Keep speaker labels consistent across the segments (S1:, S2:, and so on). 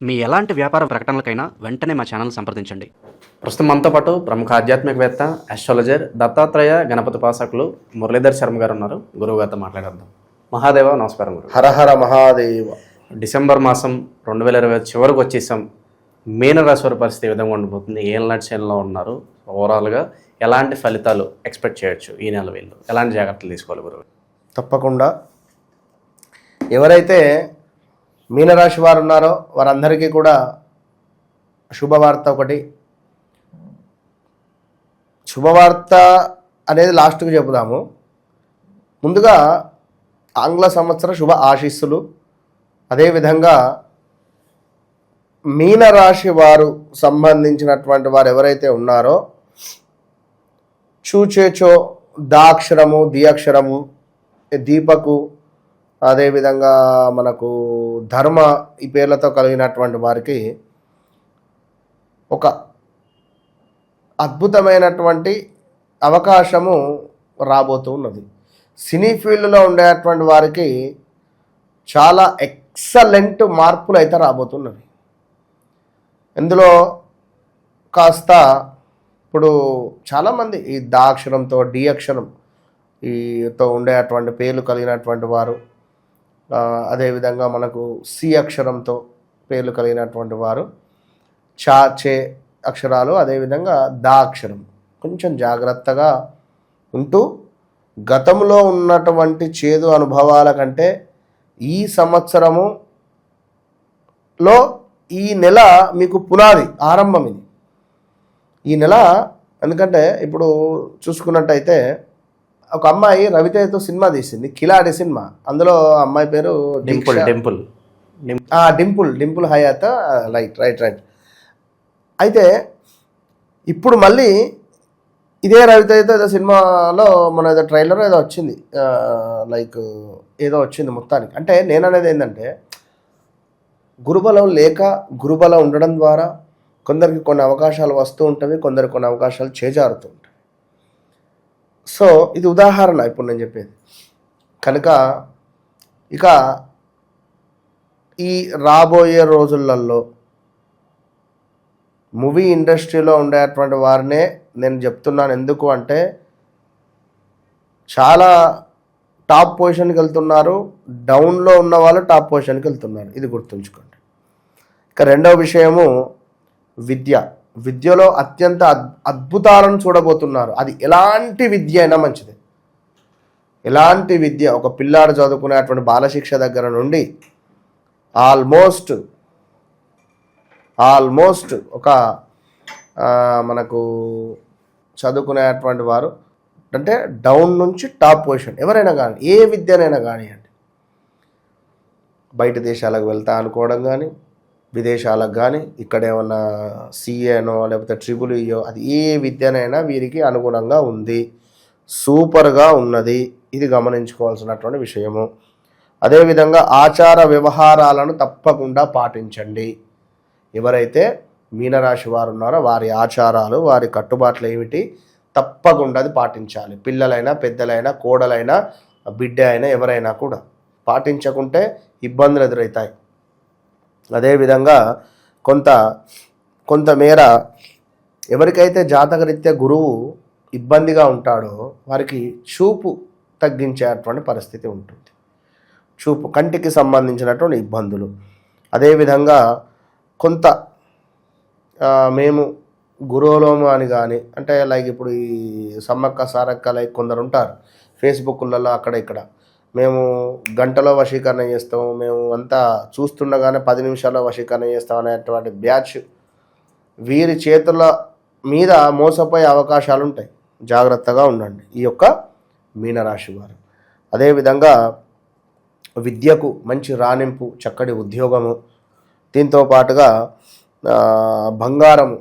S1: మీ ఎలాంటి వ్యాపార ప్రకటనలకైనా వెంటనే మా ఛానల్ సంప్రదించండి.
S2: ప్రస్తుతం మనతో పాటు ప్రముఖ ఆధ్యాత్మికవేత్త, ఆస్ట్రాలజర్, దత్తాత్రేయ గణపతి ఉపాసకులు మురళీధర్ శర్మ గారు ఉన్నారు. గురువు గారితో మాట్లాడేద్దాం. మహాదేవ, నమస్కారం గురు.
S3: హరహర మహాదేవ.
S2: డిసెంబర్ మాసం 2020 చివరికి వచ్చేసాం. మీనరాశి వారి పరిస్థితి ఏ విధంగా ఉండిపోతుంది? ఏ నడిచేలో ఉన్నారు? ఓవరాల్గా ఎలాంటి ఫలితాలు ఎక్స్పెక్ట్ చేయొచ్చు ఈ నెల? వీళ్ళు ఎలాంటి జాగ్రత్తలు తీసుకోవాలి గురువు?
S3: తప్పకుండా ఎవరైతే మీనరాశి వారు ఉన్నారో వారందరికీ కూడా శుభవార్త ఒకటి. శుభవార్త అనేది లాస్ట్కి చెబుదాము. ముందుగా ఆంగ్ల సంవత్సర శుభ ఆశీస్సులు. అదేవిధంగా మీనరాశి వారు సంబంధించినటువంటి వారు ఎవరైతే ఉన్నారో చూచేచో, దాక్షరము, దియక్షరము, దీపకు, అదేవిధంగా మనకు ధర్మ, ఈ పేర్లతో కలిగినటువంటి వారికి ఒక అద్భుతమైనటువంటి అవకాశము రాబోతూ ఉన్నది. సినీ ఫీల్డ్లో ఉండేటువంటి వారికి చాలా ఎక్సలెంట్ మార్పులు అయితే రాబోతున్నవి. ఇందులో కాస్త ఇప్పుడు చాలామంది ఈ దా అక్షరంతో, డి అక్షరం ఈతో ఉండేటువంటి పేర్లు కలిగినటువంటి వారు, అదేవిధంగా మనకు సి అక్షరంతో పేర్లు కలిగినటువంటి వారు, చా, చే అక్షరాలు, అదేవిధంగా దా అక్షరం కొంచెం జాగ్రత్తగా ఉంటూ గతంలో ఉన్నటువంటి చేదు అనుభవాల కంటే ఈ సంవత్సరములో ఈ నెల మీకు పునాది ఆరంభం. ఇది ఈ నెల, ఎందుకంటే ఇప్పుడు చూసుకున్నట్టయితే ఒక అమ్మాయి రవితేజతో సినిమా తీసింది, కిలాడి సినిమా. అందులో అమ్మాయి పేరు డింపుల్ హయాత్. రైట్. అయితే ఇప్పుడు మళ్ళీ ఇదే రవితేజతో ఏదో సినిమాలో మన ఏదో ట్రైలర్ ఏదో వచ్చింది, లైక్ ఏదో వచ్చింది మొత్తానికి. అంటే నేను అనేది ఏంటంటే, గురుబలం లేక గురుబలం ఉండడం ద్వారా కొందరికి కొన్ని అవకాశాలు వస్తూ ఉంటాయి, కొందరికి కొన్ని అవకాశాలు చేజారుతూ ఉంటాయి. సో ఇది ఉదాహరణ ఇప్పుడు నేను చెప్పేది. కనుక ఇక ఈ రాబోయే రోజులలో మూవీ ఇండస్ట్రీలో ఉండేటువంటి వారినే నేను చెప్తున్నాను. ఎందుకు అంటే చాలా టాప్ పొజిషన్కి వెళ్తున్నారు, డౌన్లో ఉన్న వాళ్ళు టాప్ పొజిషన్కి వెళ్తున్నారు. ఇది గుర్తుంచుకోండి. ఇక రెండవ విషయము విద్యలో అత్యంత అద్భుతాలను చూడబోతున్నారు. అది ఎలాంటి విద్య అయినా మంచిది. ఎలాంటి విద్య, ఒక పిల్లాడు చదువుకునేటువంటి బాలశిక్ష దగ్గర నుండి ఆల్మోస్ట్ ఒక మనకు చదువుకునేటువంటి వారు అంటే డౌన్ నుంచి టాప్ పొజిషన్ ఎవరైనా కానీ, ఏ విద్యనైనా కానివ్వండి, బయట దేశాలకు వెళ్తా అనుకోవడం కానీ, విదేశాలకు కానీ, ఇక్కడ ఏమన్నా సిఏనో లేకపోతే ట్రిపుల్ఈయో, అది ఏ విద్యనైనా వీరికి అనుగుణంగా ఉంది, సూపర్గా ఉన్నది. ఇది గమనించుకోవాల్సినటువంటి విషయము. అదేవిధంగా ఆచార వ్యవహారాలను తప్పకుండా పాటించండి. ఎవరైతే మీనరాశి వారు ఉన్నారో వారి ఆచారాలు, వారి కట్టుబాట్లు ఏమిటి, తప్పకుండా అది పాటించాలి. పిల్లలైనా, పెద్దలైనా, కోడలైనా, బిడ్డ అయినా, ఎవరైనా కూడా పాటించకుంటే ఇబ్బందులు ఎదురవుతాయి. అదేవిధంగా కొంతమేర ఎవరికైతే జాతకరీత్యా గురువు ఇబ్బందిగా ఉంటాడో వారికి చూపు తగ్గించేటువంటి పరిస్థితి ఉంటుంది. చూపు, కంటికి సంబంధించినటువంటి ఇబ్బందులు. అదేవిధంగా మేము గురువులోము అని కానీ, అంటే లైక్ ఇప్పుడు ఈ సమ్మక్క సారక్క లైక్ కొందరు ఉంటారు ఫేస్బుక్లలో అక్కడ ఇక్కడ, మేము గంటలో వశీకరణ చేస్తాం, మేము అంతా చూస్తుండగానే 10 నిమిషాల్లో వశీకరణ చేస్తాం అనేటువంటి బ్యాచ్ వీరి చేతుల మీద మోసపోయే అవకాశాలు ఉంటాయి. జాగ్రత్తగా ఉండండి ఈ యొక్క మీనరాశి వారు. అదేవిధంగా విద్యకు మంచి రాణింపు, చక్కటి ఉద్యోగము, దీంతో పాటుగా బంగారము,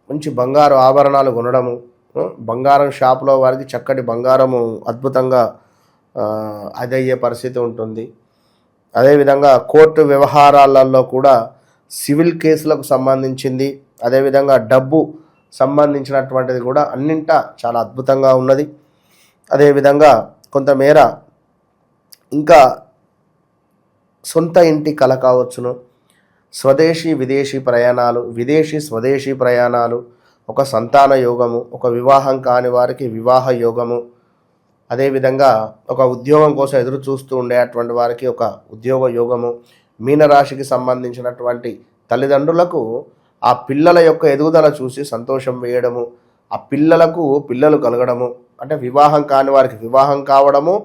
S3: మంచి బంగారు ఆభరణాలు కొనడము, బంగారం షాపులో వారికి చక్కటి బంగారము అద్భుతంగా అదయ్యే పరిస్థితి ఉంటుంది. అదేవిధంగా కోర్టు వ్యవహారాలలో కూడా సివిల్ కేసులకు సంబంధించింది, అదేవిధంగా డబ్బు సంబంధించినటువంటిది కూడా అన్నింటా చాలా అద్భుతంగా ఉన్నది. అదేవిధంగా కొంతమేర ఇంకా సొంత ఇంటి కల కావచ్చును, స్వదేశీ విదేశీ ప్రయాణాలు, విదేశీ స్వదేశీ ప్రయాణాలు, ఒక సంతాన యోగము, ఒక వివాహం కాని వారికి వివాహ యోగము, అదేవిధంగా ఒక ఉద్యోగం కోసం ఎదురు చూస్తూ ఉండేటువంటి వారికి ఒక ఉద్యోగ యోగము, మీనరాశికి సంబంధించినటువంటి తల్లిదండ్రులకు ఆ పిల్లల యొక్క ఎదుగుదల చూసి సంతోషం వేయడము, ఆ పిల్లలకు పిల్లలు కలగడము, అంటే వివాహం కాని వారికి వివాహం కావడము,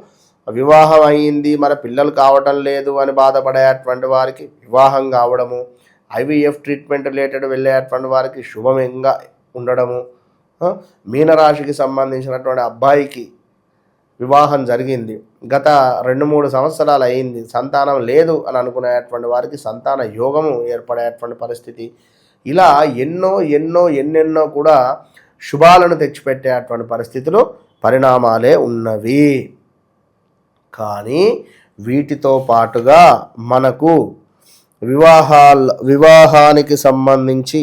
S3: వివాహం అయ్యింది మన పిల్లలు కావటం లేదు అని బాధపడేటువంటి వారికి వివాహం కావడము, ఐవీఎఫ్ ట్రీట్మెంట్ రిలేటెడ్ వెళ్ళేటువంటి వారికి శుభంగా ఉండడము, మీనరాశికి సంబంధించినటువంటి అబ్బాయికి వివాహం జరిగింది, గత 2-3 సంవత్సరాలు అయింది, సంతానం లేదు అని అనుకునేటువంటి వారికి సంతాన యోగము ఏర్పడేటువంటి పరిస్థితి, ఇలా ఎన్నెన్నో కూడా శుభాలను తెచ్చిపెట్టేటువంటి పరిస్థితులు పరిణామాలే ఉన్నవి. కానీ వీటితో పాటుగా మనకు వివాహానికి సంబంధించి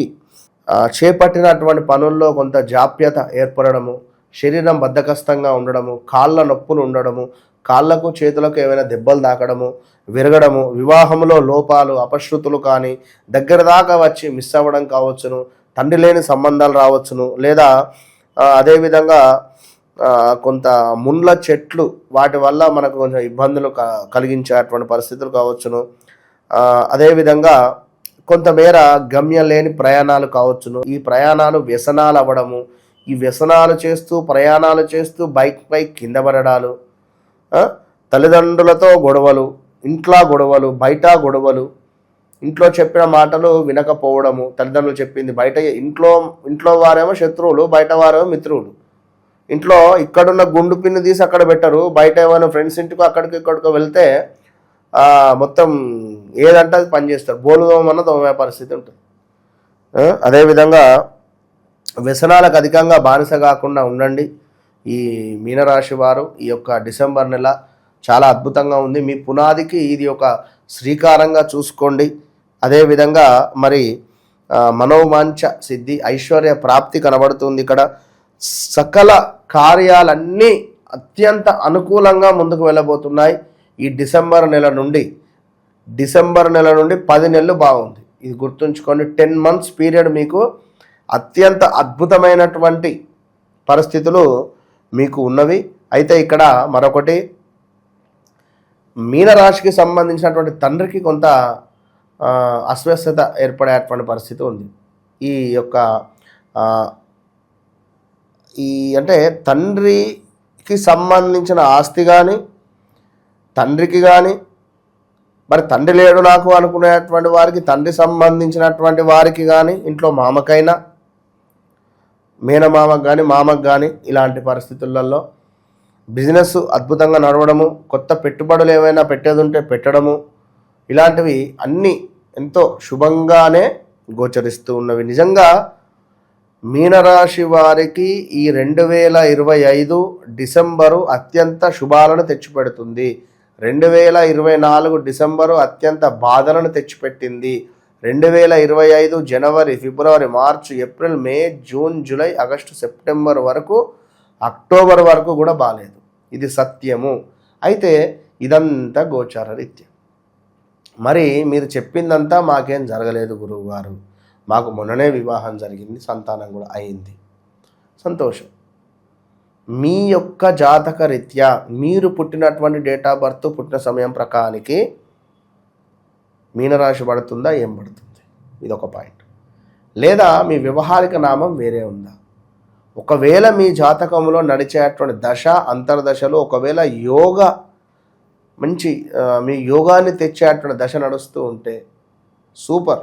S3: చేపట్టినటువంటి పనుల్లో కొంత జాప్యత ఏర్పడము, శరీరం బద్ధకస్తంగా ఉండడము, కాళ్ళ నొప్పులు ఉండడము, కాళ్ళకు చేతులకు ఏమైనా దెబ్బలు తాకడము, విరగడము, వివాహంలో లోపాలు అపశృతులు కానీ దగ్గర దాకా వచ్చి మిస్ అవ్వడం కావచ్చును, తండ్రి లేని సంబంధాలు రావచ్చును, లేదా అదేవిధంగా కొంత ముండ్ల చెట్లు వాటి వల్ల మనకు కొంచెం ఇబ్బందులు కలిగించేటువంటి పరిస్థితులు కావచ్చును, అదేవిధంగా కొంతమేర గమ్యం లేని ప్రయాణాలు కావచ్చును, ఈ ప్రయాణాలు వ్యసనాలు అవ్వడము, ఈ వ్యసనాలు చేస్తూ ప్రయాణాలు చేస్తూ బైక్పై కింద పడడాలు, తల్లిదండ్రులతో గొడవలు, ఇంట్లో గొడవలు, బయట గొడవలు, ఇంట్లో చెప్పిన మాటలు వినకపోవడము, తల్లిదండ్రులు చెప్పింది బయట ఇంట్లో వారేమో శత్రువులు, బయట వారేమో మిత్రువులు, ఇంట్లో ఇక్కడున్న గుండు పిన్ను తీసి అక్కడ పెట్టరు, బయట ఏమైనా ఫ్రెండ్స్ ఇంటికి ఇక్కడికో వెళ్తే మొత్తం ఏదంటే అది పనిచేస్తారు, బోలుదోమన్న దోమే పరిస్థితి ఉంటుంది. అదేవిధంగా వ్యసనాలకు అధికంగా బానిస కాకుండా ఉండండి. ఈ మీనరాశి వారు ఈ యొక్క డిసెంబర్ నెల చాలా అద్భుతంగా ఉంది, మీ పునాదికి ఇది ఒక శ్రీకారంగా చూసుకోండి. అదేవిధంగా మరి మనోవాంఛ సిద్ధి, ఐశ్వర్య ప్రాప్తి కనబడుతుంది. ఇక్కడ సకల కార్యాలన్నీ అత్యంత అనుకూలంగా ముందుకు వెళ్ళబోతున్నాయి. ఈ డిసెంబర్ నెల నుండి 10 నెలలు బాగుంది, ఇది గుర్తుంచుకోండి. 10 months పీరియడ్ మీకు అత్యంత అద్భుతమైనటువంటి పరిస్థితులు మీకు ఉన్నవి. అయితే ఇక్కడ మరొకటి, మీనరాశికి సంబంధించినటువంటి తండ్రికి కొంత అస్వస్థత ఏర్పడేటువంటి పరిస్థితి ఉంది. ఈ యొక్క అంటే తండ్రికి సంబంధించిన ఆస్తి కానీ, తండ్రికి కానీ, మరి తండ్రి లేడు నాకు అనుకునేటువంటి వారికి, తండ్రి సంబంధించినటువంటి వారికి కానీ, ఇంట్లో మామకైనా, మేనమామకు కానీ, మామకు కానీ, ఇలాంటి పరిస్థితులలో బిజినెస్ అద్భుతంగా నడవడము, కొత్త పెట్టుబడులు ఏమైనా పెట్టేది ఉంటే పెట్టడము, ఇలాంటివి అన్నీ ఎంతో శుభంగానే గోచరిస్తూ ఉన్నవి. నిజంగా మీనరాశి వారికి ఈ 2025 డిసెంబరు అత్యంత శుభాలను తెచ్చిపెడుతుంది. 2024 డిసెంబరు అత్యంత బాధలను తెచ్చిపెట్టింది. 2025 జనవరి, ఫిబ్రవరి, మార్చి, ఏప్రిల్, మే, జూన్, జూలై, ఆగస్టు, సెప్టెంబర్ వరకు, అక్టోబర్ వరకు కూడా బాలేదు. ఇది సత్యము. అయితే ఇదంతా గోచార రీత్యా. మరి మీరు చెప్పిందంతా మాకేం జరగలేదు గురువు గారు, మాకు మొన్ననే వివాహం జరిగింది, సంతానం కూడా అయింది, సంతోషం. మీ యొక్క జాతక రీత్యా మీరు పుట్టినటువంటి డేట్ ఆఫ్ బర్త్, పుట్టిన సమయం ప్రకారానికి మీనరాశి పడుతుందా, ఏం పడుతుంది, ఇది ఒక పాయింట్. లేదా మీ వ్యవహారిక నామం వేరే ఉందా? ఒకవేళ మీ జాతకంలో నడిచేటువంటి దశ, అంతర్దశలు ఒకవేళ మంచి మీ యోగాన్ని తెచ్చేటువంటి దశ నడుస్తూ ఉంటే సూపర్,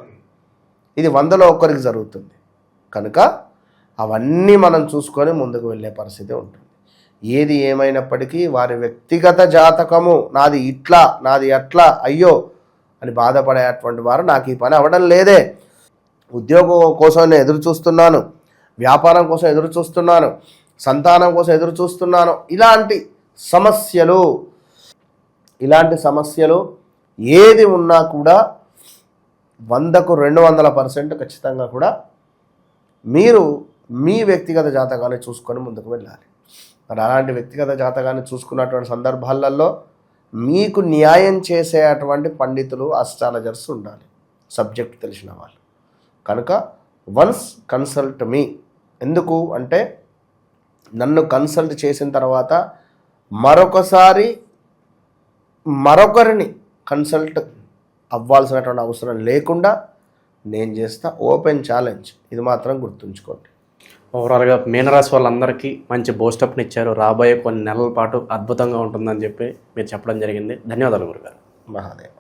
S3: ఇది 100లో ఒక్కరికి జరుగుతుంది. కనుక అవన్నీ మనం చూసుకొని ముందుకు వెళ్ళే పరిస్థితి ఉంటుంది. ఏది ఏమైనప్పటికీ వారి వ్యక్తిగత జాతకము, నాది ఇట్లా, నాది అట్లా, అయ్యో అని బాధపడేటువంటి వారు, నాకు ఈ పని అవ్వడం లేదే, ఉద్యోగం కోసం నేను ఎదురు చూస్తున్నాను, వ్యాపారం కోసం ఎదురు చూస్తున్నాను, సంతానం కోసం ఎదురు చూస్తున్నాను, ఇలాంటి సమస్యలు ఏది ఉన్నా కూడా 100కు 200% ఖచ్చితంగా కూడా మీరు మీ వ్యక్తిగత జాతకాన్ని చూసుకొని ముందుకు వెళ్ళాలి. మరి అలాంటి వ్యక్తిగత జాతకాన్ని చూసుకున్నటువంటి సందర్భాలలో మీకు న్యాయం చేసేటువంటి పండితులు, అస్ట్రాలజర్స్ ఉండాలి. సబ్జెక్ట్ తెలిసిన వాళ్ళు. కనుక వన్స్ కన్సల్ట్ మీ. ఎందుకు అంటే నన్ను కన్సల్ట్ చేసిన తర్వాత మరొకసారి మరొకరిని కన్సల్ట్ అవ్వాల్సినటువంటి అవసరం లేకుండా నేను చేస్తా. ఓపెన్ ఛాలెంజ్, ఇది మాత్రం గుర్తుంచుకోండి.
S2: ఓవరాల్గా మీనరాశి వాళ్ళందరికీ మంచి బూస్టప్ని ఇచ్చారు. రాబోయే కొన్ని నెలల పాటు అద్భుతంగా ఉంటుందని చెప్పి మీరు చెప్పడం జరిగింది. ధన్యవాదాలు గురుగారు.
S3: మహాదేవ.